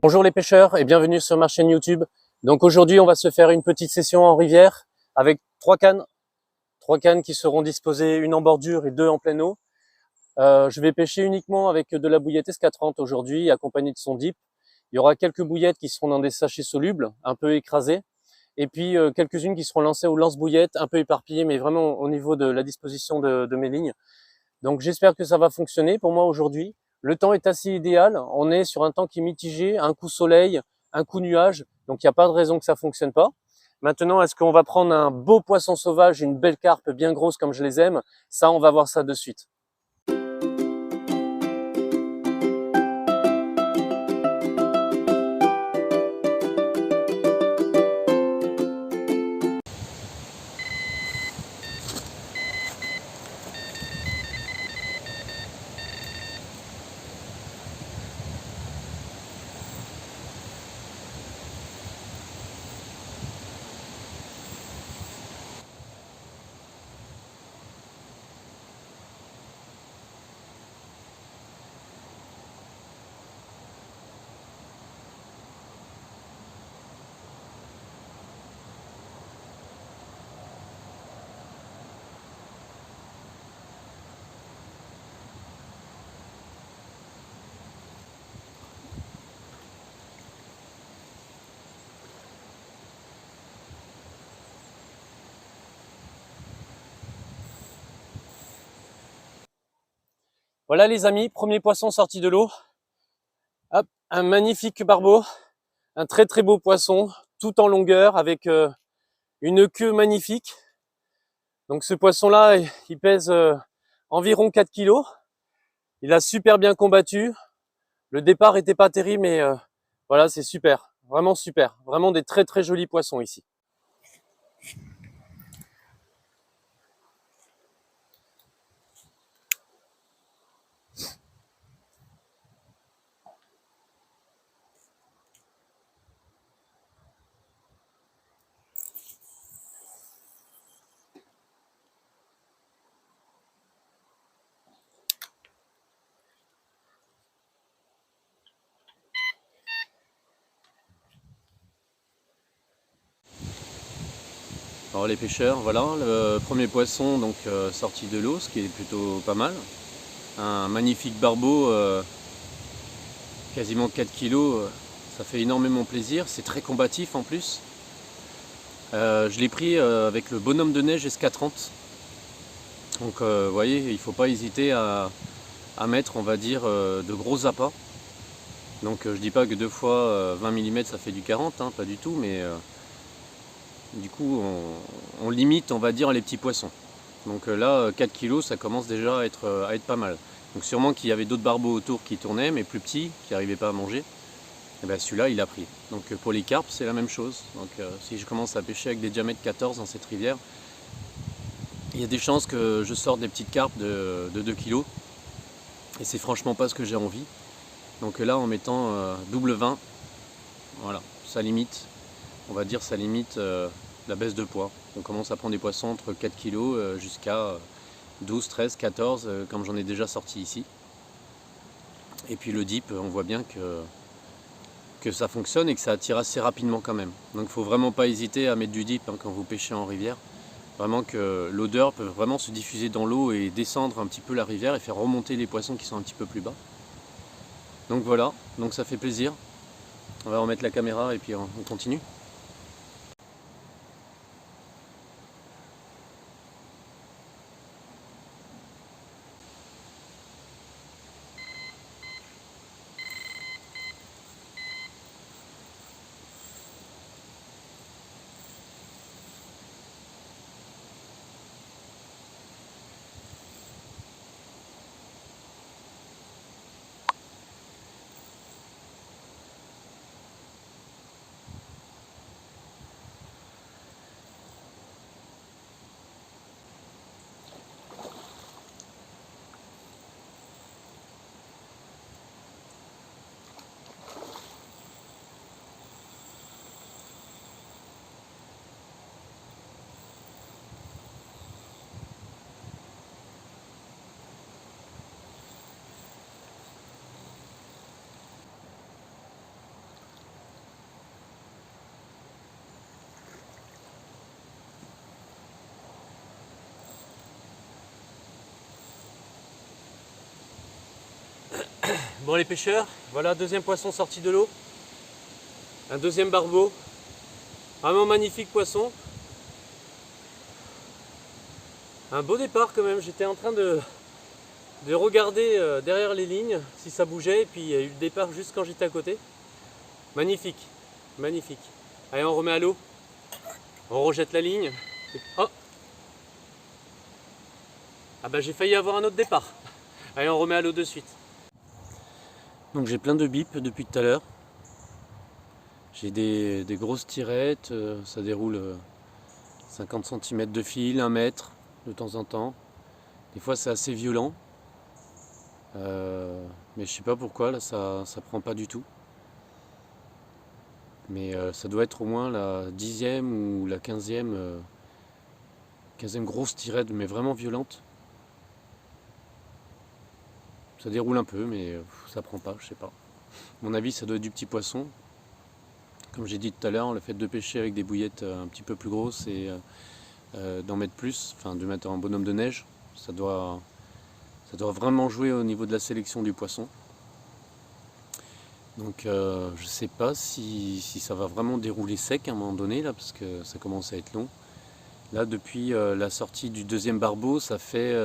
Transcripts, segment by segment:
Bonjour les pêcheurs et bienvenue sur ma chaîne YouTube. Donc aujourd'hui on va se faire une petite session en rivière avec trois cannes qui seront disposées, une en bordure et deux en pleine eau. Je vais pêcher uniquement avec de la bouillette SK30 aujourd'hui, accompagnée de son dip. Il y aura quelques bouillettes qui seront dans des sachets solubles, un peu écrasés, et puis quelques-unes qui seront lancées au lance-bouillette, un peu éparpillées, mais vraiment au niveau de la disposition de mes lignes. Donc j'espère que ça va fonctionner pour moi aujourd'hui. Le temps est assez idéal, on est sur un temps qui est mitigé, un coup soleil, un coup nuage, donc il n'y a pas de raison que ça fonctionne pas. Maintenant, est-ce qu'on va prendre un beau poisson sauvage, une belle carpe bien grosse comme je les aime? Ça, on va voir ça de suite. Voilà les amis, premier poisson sorti de l'eau. Hop, un magnifique barbeau, un très très beau poisson, tout en longueur avec une queue magnifique. Donc ce poisson-là, il pèse environ 4 kilos. Il a super bien combattu. Le départ était pas terrible, mais voilà, c'est super. Vraiment super. Vraiment des très très jolis poissons ici. Alors les pêcheurs, voilà, le premier poisson donc sorti de l'eau, ce qui est plutôt pas mal. Un magnifique barbeau, quasiment 4 kilos, ça fait énormément plaisir, c'est très combatif en plus. Je l'ai pris avec le bonhomme de neige SK30. Donc vous voyez, il ne faut pas hésiter à mettre, on va dire, de gros appâts. Donc je dis pas que 2 fois 20 mm ça fait du 40, hein, pas du tout, mais du coup on limite, on va dire, les petits poissons. Donc là 4 kg ça commence déjà à être pas mal. Donc sûrement qu'il y avait d'autres barbeaux autour qui tournaient, mais plus petits, qui n'arrivaient pas à manger. Et bien celui-là il a pris. Donc pour les carpes c'est la même chose. Donc si je commence à pêcher avec des diamètres 14 dans cette rivière, il y a des chances que je sorte des petites carpes de 2 kg. Et c'est franchement pas ce que j'ai envie. Donc là en mettant double 20, voilà, ça limite, on va dire ça limite la baisse de poids. On commence à prendre des poissons entre 4 kg jusqu'à 12, 13, 14 comme j'en ai déjà sorti ici. Et puis le dip, on voit bien que ça fonctionne et que ça attire assez rapidement quand même. Donc il ne faut vraiment pas hésiter à mettre du dip quand vous pêchez en rivière. Vraiment que l'odeur peut vraiment se diffuser dans l'eau et descendre un petit peu la rivière et faire remonter les poissons qui sont un petit peu plus bas. Donc voilà, donc ça fait plaisir. On va remettre la caméra et puis on continue. Bon les pêcheurs, voilà deuxième poisson sorti de l'eau. Un deuxième barbeau. Vraiment magnifique poisson. Un beau départ quand même, j'étais en train de regarder derrière les lignes si ça bougeait, et puis il y a eu le départ juste quand j'étais à côté. Magnifique, magnifique. Allez, on remet à l'eau, on rejette la ligne. Oh, ah bah j'ai failli avoir un autre départ. Allez, on remet à l'eau de suite. Donc j'ai plein de bips depuis tout à l'heure. J'ai des grosses tirettes, ça déroule 50 cm de fil, 1 mètre de temps en temps. Des fois c'est assez violent. Mais je sais pas pourquoi, là ça prend pas du tout. Mais ça doit être au moins la 10e ou la 15e grosse tirette, mais vraiment violente. Ça déroule un peu, mais ça prend pas, je sais pas. À mon avis, ça doit être du petit poisson. Comme j'ai dit tout à l'heure, le fait de pêcher avec des bouillettes un petit peu plus grosses et d'en mettre plus, enfin de mettre un bonhomme de neige, ça doit vraiment jouer au niveau de la sélection du poisson. Donc je sais pas si ça va vraiment dérouler sec à un moment donné là, parce que ça commence à être long. Là depuis la sortie du deuxième barbeau, ça fait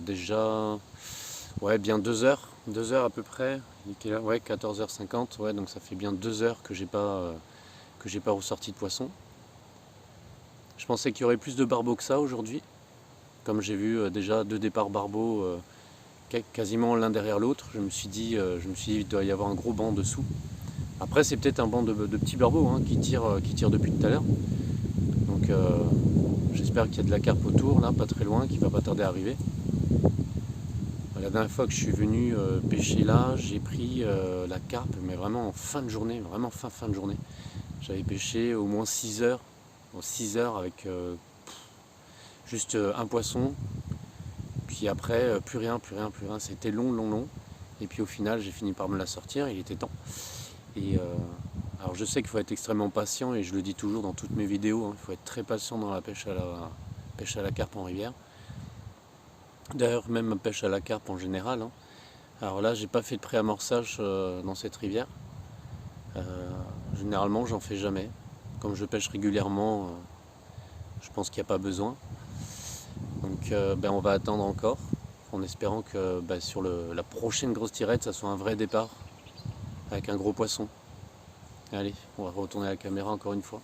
déjà bien 2 heures. 2 heures à peu près. Ouais, 14h50, ouais, donc ça fait bien 2 heures que j'ai pas ressorti de poisson. Je pensais qu'il y aurait plus de barbeaux que ça aujourd'hui. Comme j'ai vu déjà 2 départs barbeaux quasiment l'un derrière l'autre, je me suis dit il doit y avoir un gros banc dessous. Après c'est peut-être un banc de petits barbeaux hein, qui tire depuis tout à l'heure. Donc j'espère qu'il y a de la carpe autour, là, pas très loin, qui va pas tarder à arriver. La dernière fois que je suis venu pêcher là, j'ai pris la carpe, mais vraiment en fin de journée, vraiment fin de journée. J'avais pêché au moins 6 heures, 6 heures avec juste un poisson. Puis après, plus rien. C'était long. Et puis au final, j'ai fini par me la sortir, il était temps. Et alors je sais qu'il faut être extrêmement patient, et je le dis toujours dans toutes mes vidéos, hein, il faut être très patient dans la pêche à la carpe en rivière. D'ailleurs, même la pêche à la carpe en général. Hein. Alors là, j'ai pas fait de pré-amorçage dans cette rivière. Généralement, j'en fais jamais. Comme je pêche régulièrement, je pense qu'il n'y a pas besoin. Donc on va attendre encore, en espérant que sur la prochaine grosse tirette, ça soit un vrai départ avec un gros poisson. Allez, on va retourner la caméra encore une fois.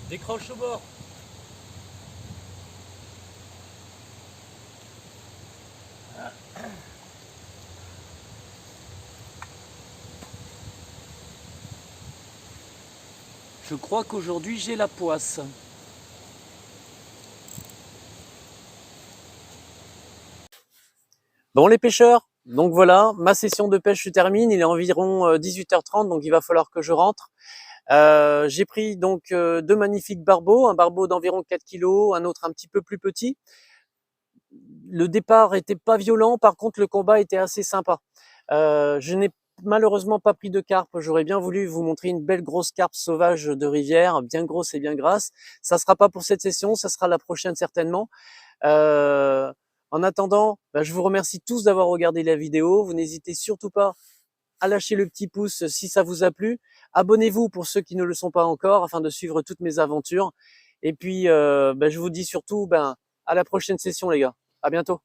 Décroche au bord. Je crois qu'aujourd'hui j'ai la poisse. Bon les pêcheurs, donc voilà, ma session de pêche se termine, il est environ 18h30, donc il va falloir que je rentre. J'ai pris donc 2 magnifiques barbeaux, un barbeau d'environ 4 kg, un autre un petit peu plus petit. Le départ était pas violent, par contre le combat était assez sympa. Je n'ai malheureusement pas pris de carpe, j'aurais bien voulu vous montrer une belle grosse carpe sauvage de rivière, bien grosse et bien grasse. Ça sera pas pour cette session, ça sera la prochaine certainement. En attendant, je vous remercie tous d'avoir regardé la vidéo. Vous n'hésitez surtout pas à lâcher le petit pouce si ça vous a plu. Abonnez-vous pour ceux qui ne le sont pas encore, afin de suivre toutes mes aventures. Et puis, je vous dis surtout à la prochaine session les gars. À bientôt.